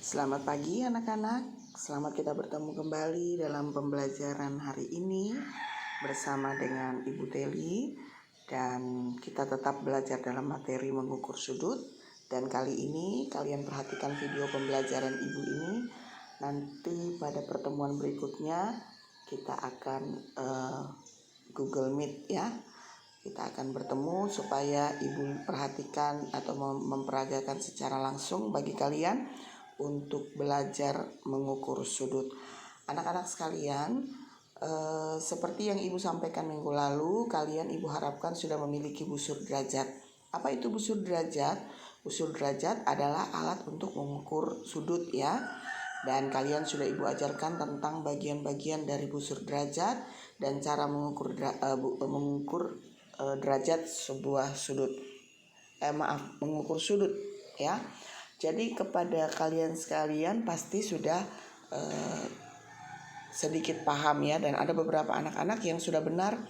Selamat pagi anak-anak, selamat kita bertemu kembali dalam pembelajaran hari ini bersama dengan Ibu Teli. Dan kita tetap belajar dalam materi mengukur sudut. Dan kali ini kalian perhatikan video pembelajaran Ibu ini. Nanti pada pertemuan berikutnya kita akan Google Meet ya. Kita akan bertemu supaya Ibu perhatikan atau memperagakan secara langsung bagi kalian untuk belajar mengukur sudut. Anak-anak sekalian, seperti yang Ibu sampaikan minggu lalu, kalian Ibu harapkan sudah memiliki busur derajat. Apa itu busur derajat? Busur derajat adalah alat untuk mengukur sudut ya. Dan kalian sudah Ibu ajarkan tentang bagian-bagian dari busur derajat dan cara mengukur derajat sebuah sudut. Mengukur sudut ya. Jadi kepada kalian sekalian pasti sudah sedikit paham ya, dan ada beberapa anak-anak yang sudah benar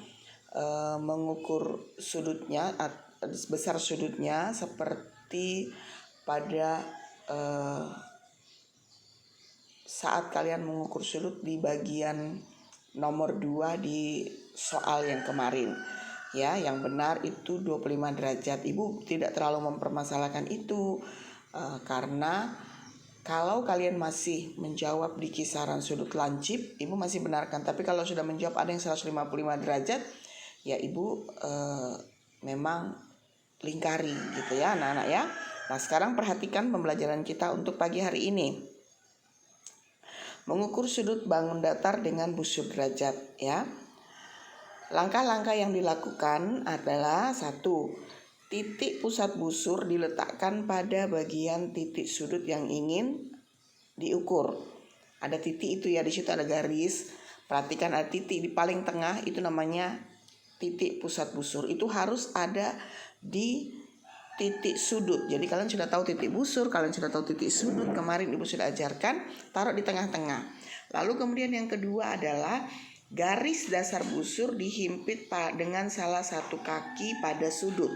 mengukur sudutnya, besar sudutnya seperti pada saat kalian mengukur sudut di bagian nomor 2 di soal yang kemarin. Ya, yang benar itu 25 derajat. Ibu tidak terlalu mempermasalahkan itu. Karena kalau kalian masih menjawab di kisaran sudut lancip, Ibu masih benarkan. Tapi kalau sudah menjawab ada yang 155 derajat, ya Ibu memang lingkari gitu ya anak-anak ya. Nah sekarang perhatikan pembelajaran kita untuk pagi hari ini. Mengukur sudut bangun datar dengan busur derajat ya. Langkah-langkah yang dilakukan adalah 1. Titik pusat busur diletakkan pada bagian titik sudut yang ingin diukur. Ada titik itu ya, di situ ada garis. Perhatikan ada titik di paling tengah, itu namanya titik pusat busur. Itu harus ada di titik sudut. Jadi kalian sudah tahu titik busur, kalian sudah tahu titik sudut. Kemarin Ibu sudah ajarkan, taruh di tengah-tengah. Lalu kemudian yang kedua adalah garis dasar busur dihimpit dengan salah satu kaki pada sudut.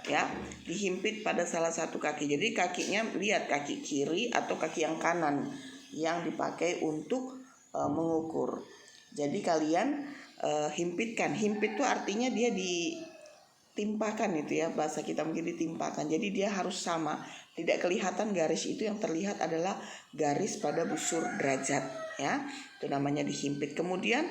Ya, dihimpit pada salah satu kaki. Jadi kakinya lihat kaki kiri atau kaki yang kanan yang dipakai untuk mengukur. Jadi kalian himpitkan. Himpit itu artinya dia ditimpakan itu ya, bahasa kita mungkin ditimpakan. Jadi dia harus sama. Tidak kelihatan garis itu, yang terlihat adalah garis pada busur derajat ya. Itu namanya dihimpit. Kemudian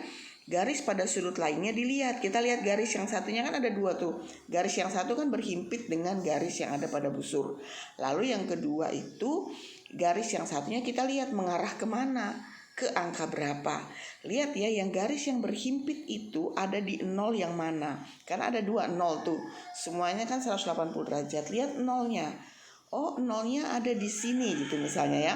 garis pada sudut lainnya dilihat. Kita lihat garis yang satunya kan ada 2 tuh. Garis yang satu kan berhimpit dengan garis yang ada pada busur. Lalu yang kedua itu garis yang satunya kita lihat mengarah kemana, ke angka berapa. Lihat ya, yang garis yang berhimpit itu ada di 0 yang mana. Kan ada 2 0 tuh. Semuanya kan 180 derajat. Lihat nolnya. Oh, nolnya ada di sini gitu misalnya ya.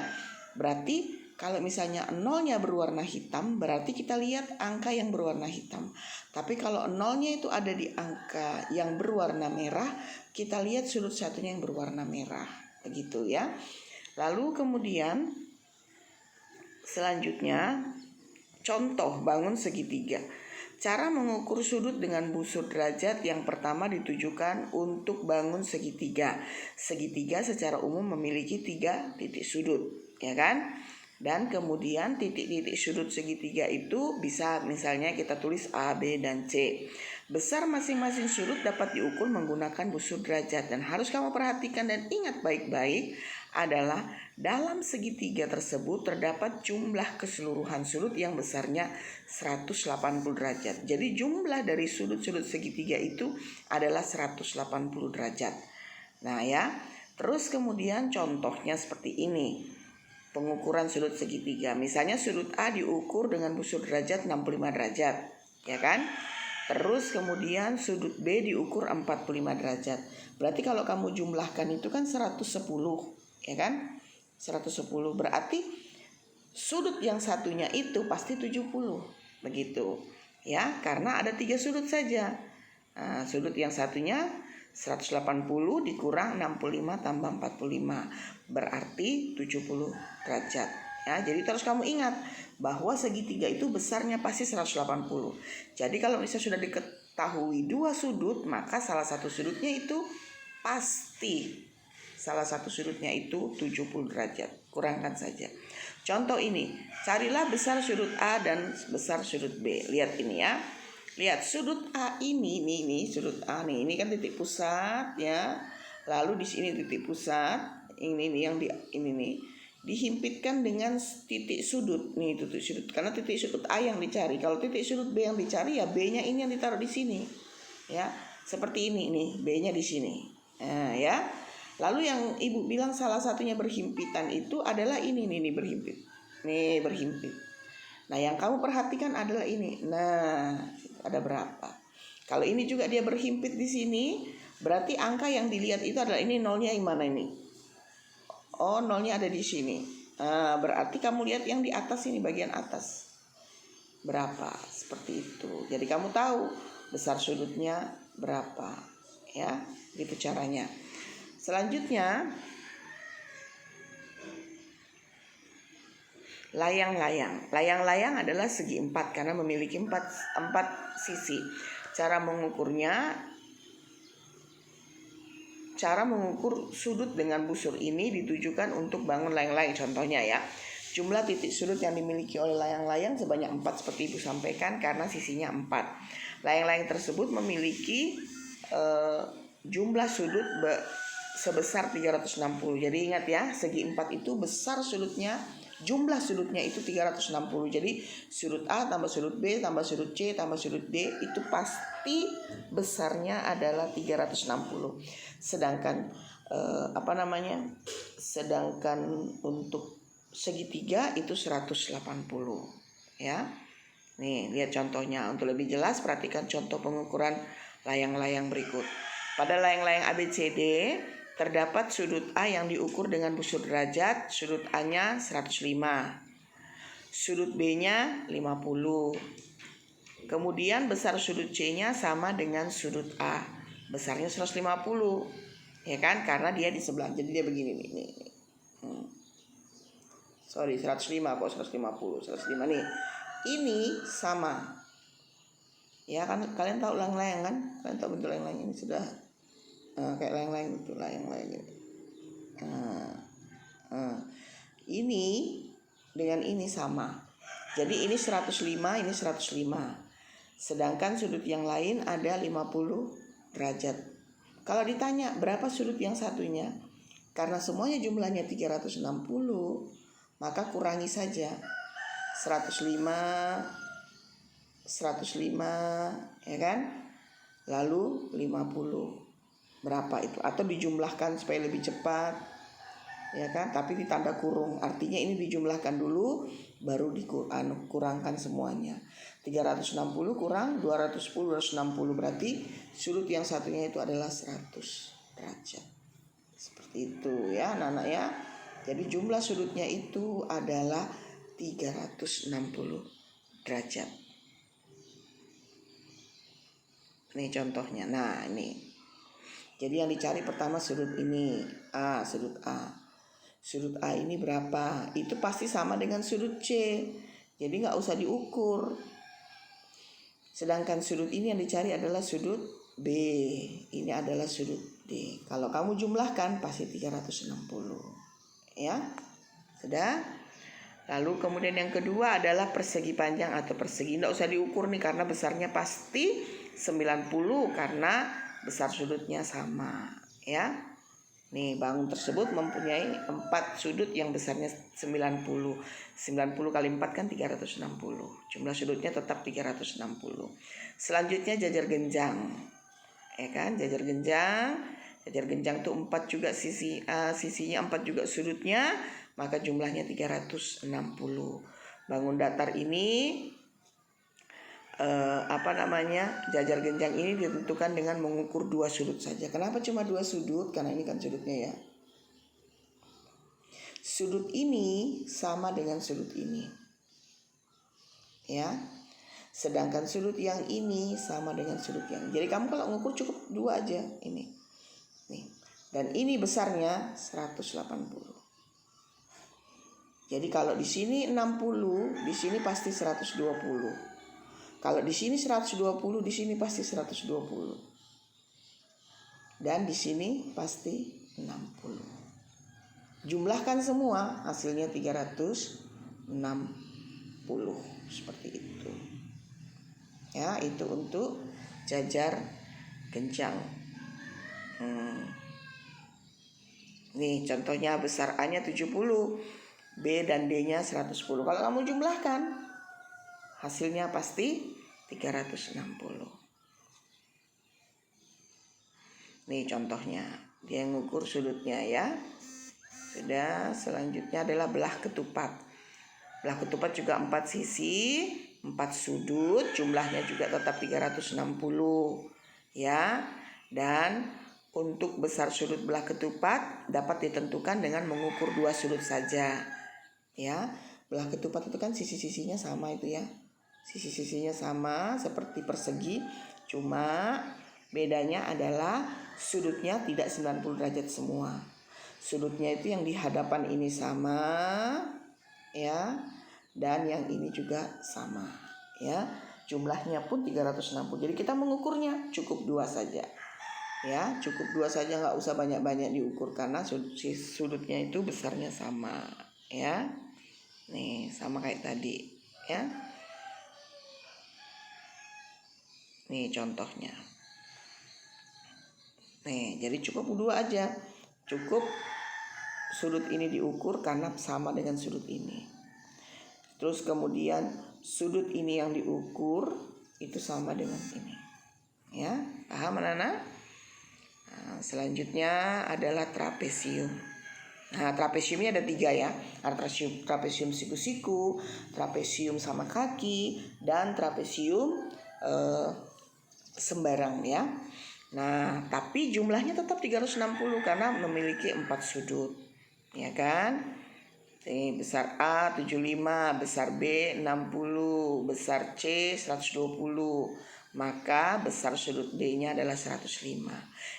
Berarti kalau misalnya nolnya berwarna hitam, berarti kita lihat angka yang berwarna hitam. Tapi kalau nolnya itu ada di angka yang berwarna merah, kita lihat sudut satunya yang berwarna merah. Begitu ya. Lalu kemudian selanjutnya contoh bangun segitiga. Cara mengukur sudut dengan busur derajat yang pertama ditujukan untuk bangun segitiga. Segitiga secara umum memiliki 3 titik sudut, ya kan? Dan kemudian titik-titik sudut segitiga itu bisa misalnya kita tulis A, B, dan C. Besar masing-masing sudut dapat diukur menggunakan busur derajat. Dan harus kamu perhatikan dan ingat baik-baik adalah dalam segitiga tersebut terdapat jumlah keseluruhan sudut yang besarnya 180 derajat. Jadi jumlah dari sudut-sudut segitiga itu adalah 180 derajat. Nah ya, terus kemudian contohnya seperti ini. Pengukuran sudut segitiga. Misalnya sudut A diukur dengan busur derajat 65 derajat, ya kan? Terus kemudian sudut B diukur 45 derajat. Berarti kalau kamu jumlahkan itu kan 110, ya kan? 110 berarti sudut yang satunya itu pasti 70. Begitu. Ya, karena ada 3 sudut saja. Nah, sudut yang satunya 180 dikurang 65 tambah 45 berarti 70 derajat ya. Jadi terus kamu ingat bahwa segitiga itu besarnya pasti 180. Jadi kalau misalnya sudah diketahui 2 sudut, maka salah satu sudutnya itu pasti salah satu sudutnya itu 70 derajat. Kurangkan saja. Contoh ini, carilah besar sudut A dan besar sudut B. Lihat ini ya. Lihat sudut A ini sudut A nih. Ini kan titik pusat ya. Lalu di sini titik pusat. Ini nih yang ini nih dihimpitkan dengan titik sudut nih, titik sudut, karena titik sudut A yang dicari. Kalau titik sudut B yang dicari ya B-nya ini yang ditaruh di sini ya, seperti ini nih, B-nya di sini. Nah ya, lalu yang ibu bilang salah satunya berhimpitan itu adalah ini nih berhimpit. Nah yang kamu perhatikan adalah ini. Nah ada berapa? Kalau ini juga dia berhimpit di sini, berarti angka yang dilihat itu adalah ini, nolnya yang mana ini? Oh, nolnya ada di sini. Nah, berarti kamu lihat yang di atas ini, bagian atas. Berapa? Seperti itu. Jadi kamu tahu besar sudutnya berapa. Ya, gitu caranya. Selanjutnya, layang-layang. Layang-layang adalah segi 4 karena memiliki 4 sisi. Cara mengukur sudut dengan busur ini ditujukan untuk bangun layang-layang. Contohnya ya, jumlah titik sudut yang dimiliki oleh layang-layang sebanyak 4 seperti ibu sampaikan karena sisinya 4. Layang-layang tersebut memiliki jumlah sudut sebesar 360. Jadi ingat ya, segi 4 itu besar sudutnya, jumlah sudutnya itu 360. Jadi sudut A tambah sudut B tambah sudut C tambah sudut D itu pasti besarnya adalah 360. Sedangkan sedangkan untuk segitiga itu 180 ya. Nih, lihat contohnya. Untuk lebih jelas perhatikan contoh pengukuran layang-layang berikut. Pada layang-layang ABCD terdapat sudut A yang diukur dengan busur derajat, sudut A-nya 105, sudut B-nya 50. Kemudian besar sudut C-nya sama dengan sudut A, besarnya 150. Ya kan? Karena dia di sebelah. Jadi dia begini nih. Sorry, 105 kok 150. 105 nih. Ini sama. Ya kan, kalian tahu layang-layang kan? Kalian tahu bentuk layang-layang ini sudah kayak layang-layang itu, layang-layang ini. Ini dengan ini sama. Jadi ini 105, ini 105. Sedangkan sudut yang lain ada 50 derajat. Kalau ditanya berapa sudut yang satunya, karena semuanya jumlahnya 360, maka kurangi saja 105 ya kan, lalu 50 berapa itu, atau dijumlahkan supaya lebih cepat ya kan, tapi ditanda kurung, artinya ini dijumlahkan dulu baru dikurangkan semuanya. 360 kurang 210, 260 berarti sudut yang satunya itu adalah 100 derajat. Seperti itu ya anak-anak ya. Jadi jumlah sudutnya itu adalah 360 derajat. Ini contohnya. Nah ini. Jadi yang dicari pertama sudut ini. Sudut A. Sudut A ini berapa? Itu pasti sama dengan sudut C. Jadi gak usah diukur. Sedangkan sudut ini yang dicari adalah sudut B. Ini adalah sudut D. Kalau kamu jumlahkan pasti 360. Ya. Sudah? Lalu kemudian yang kedua adalah persegi panjang atau persegi. Tidak usah diukur nih karena besarnya pasti 90 karena besar sudutnya sama ya. Nih bangun tersebut mempunyai 4 sudut yang besarnya 90. 90 kali 4 kan 360. Jumlah sudutnya tetap 360. Selanjutnya jajar genjang. Ya kan, jajar genjang. Jajar genjang tuh 4 juga sisinya 4 juga sudutnya, maka jumlahnya 360. Bangun datar ini jajar genjang ini ditentukan dengan mengukur 2 sudut saja. Kenapa cuma 2 sudut? Karena ini kan sudutnya ya. Sudut ini sama dengan sudut ini. Ya. Sedangkan sudut yang ini sama dengan sudut yang ini. Jadi kamu kalau mengukur cukup 2 aja ini. Nih. Dan ini besarnya 180. Jadi kalau di sini 60, di sini pasti 120. Kalau di sini 120, di sini pasti 120. Dan di sini pasti Jumlahkan semua, hasilnya 360. Seperti itu. Ya, itu untuk jajar genjang. Nih contohnya besar A-nya 70, B dan D-nya 110. Kalau kamu jumlahkan, hasilnya pasti 360. Nih contohnya, dia ngukur sudutnya ya. Sudah, selanjutnya adalah belah ketupat. Belah ketupat juga 4 sisi, 4 sudut, jumlahnya juga tetap 360 ya. Dan untuk besar sudut belah ketupat dapat ditentukan dengan mengukur 2 sudut saja. Ya, belah ketupat itu kan sisi-sisinya sama itu ya. Sisi-sisinya sama seperti persegi, cuma bedanya adalah sudutnya tidak 90 derajat semua. Sudutnya itu yang di hadapan ini sama ya, dan yang ini juga sama ya. Jumlahnya pun 360. Jadi kita mengukurnya cukup 2 saja. Ya, cukup 2 saja, nggak usah banyak-banyak diukur karena sudutnya itu besarnya sama ya. Nih sama kayak tadi ya. Nih contohnya. Nih jadi cukup 2 aja. Cukup sudut ini diukur karena sama dengan sudut ini. Terus kemudian sudut ini yang diukur itu sama dengan ini. Ya, paham anak-anak? Nah, selanjutnya adalah trapesium. Nah, trapesiumnya ada 3 ya. Ada trapesium siku-siku, trapesium sama kaki, dan trapesium sembarang ya. Nah, tapi jumlahnya tetap 360 karena memiliki 4 sudut. Ya kan? Ini besar A 75, besar B 60, besar C 120. Maka besar sudut D-nya adalah 105.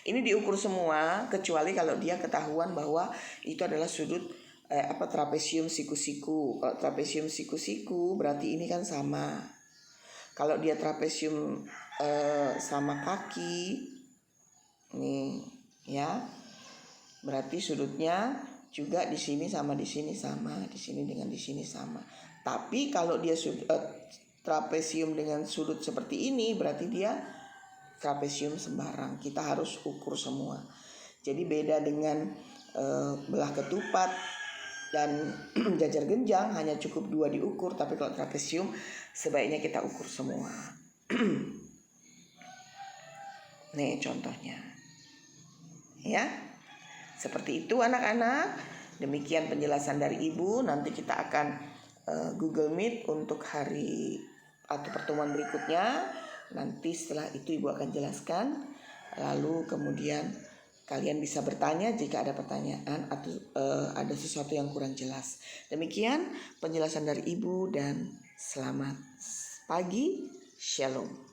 Ini diukur semua kecuali kalau dia ketahuan bahwa itu adalah sudut trapesium siku-siku. Kalau trapesium siku-siku berarti ini kan sama. Kalau dia trapesium sama kaki nih ya, berarti sudutnya juga di sini sama, di sini sama, di sini dengan di sini sama. Tapi kalau dia trapesium dengan sudut seperti ini berarti dia trapesium sembarang. Kita harus ukur semua. Jadi beda dengan belah ketupat dan jajar genjang hanya cukup 2 diukur, tapi kalau trapesium sebaiknya kita ukur semua. Nih contohnya. Ya. Seperti itu anak-anak. Demikian penjelasan dari Ibu. Nanti kita akan Google Meet untuk hari atau pertemuan berikutnya. Nanti setelah itu Ibu akan jelaskan. Lalu kemudian kalian bisa bertanya jika ada pertanyaan atau ada sesuatu yang kurang jelas. Demikian penjelasan dari Ibu dan selamat pagi. Shalom.